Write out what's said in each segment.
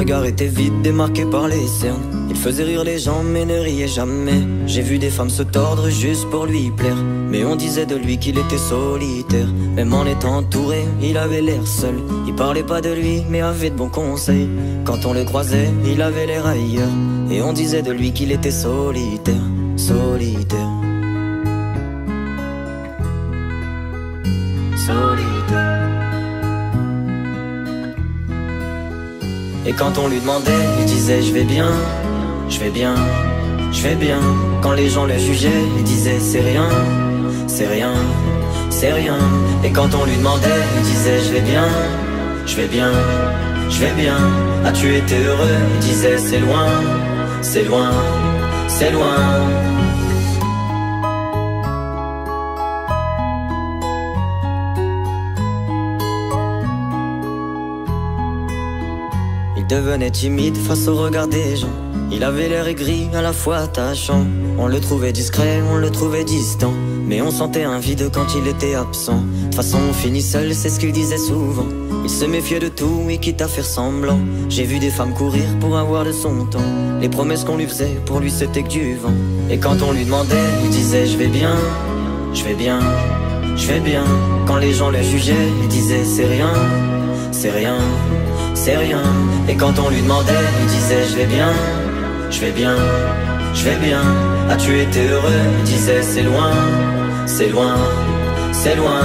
regard était vide, démarqué par les cernes. Il faisait rire les gens mais ne riait jamais. J'ai vu des femmes se tordre juste pour lui plaire, mais on disait de lui qu'il était solitaire. Même en étant entouré, il avait l'air seul. Il parlait pas de lui mais avait de bons conseils. Quand on le croisait, il avait l'air ailleurs, et on disait de lui qu'il était solitaire. Solitaire. Solitaire. Et quand on lui demandait, il disait je vais bien, je vais bien, je vais bien. Quand les gens le jugeaient, il disait c'est rien, c'est rien, c'est rien. Et quand on lui demandait, il disait je vais bien, je vais bien, je vais bien. As-tu été heureux? Il disait c'est loin, c'est loin, c'est loin. Il devenait timide face au regard des gens. Il avait l'air aigri, à la fois attachant. On le trouvait discret, on le trouvait distant, mais on sentait un vide quand il était absent. De toute façon on finit seul, c'est ce qu'il disait souvent. Il se méfiait de tout et quitte à faire semblant. J'ai vu des femmes courir pour avoir de son temps. Les promesses qu'on lui faisait, pour lui c'était que du vent. Et quand on lui demandait, il disait je vais bien, je vais bien, je vais bien. Quand les gens le jugeaient, il disait c'est rien, c'est rien, c'est rien. Et quand on lui demandait, il disait je vais bien, je vais bien, je vais bien. As-tu été heureux? Il disait c'est loin, c'est loin, c'est loin.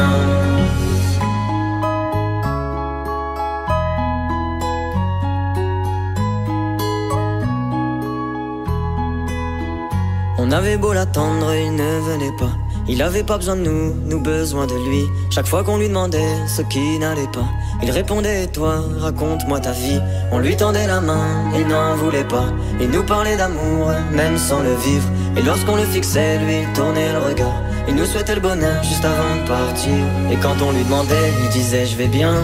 On avait beau l'attendre, il ne venait pas. Il avait pas besoin de nous, nous besoin de lui. Chaque fois qu'on lui demandait ce qui n'allait pas, il répondait toi, raconte-moi ta vie. On lui tendait la main, il n'en voulait pas. Il nous parlait d'amour, même sans le vivre. Et lorsqu'on le fixait, lui il tournait le regard. Il nous souhaitait le bonheur juste avant de partir. Et quand on lui demandait, il disait je vais bien,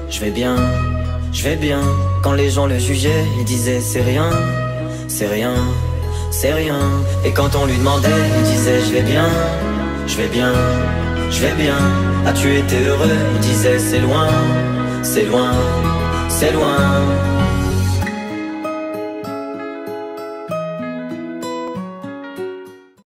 je vais bien, je vais bien. Quand les gens le jugeaient, il disait c'est rien, c'est rien, c'est rien. Et quand on lui demandait, il disait je vais bien, je vais bien, je vais bien. As-tu été heureux? Il disait c'est loin, c'est loin, c'est loin.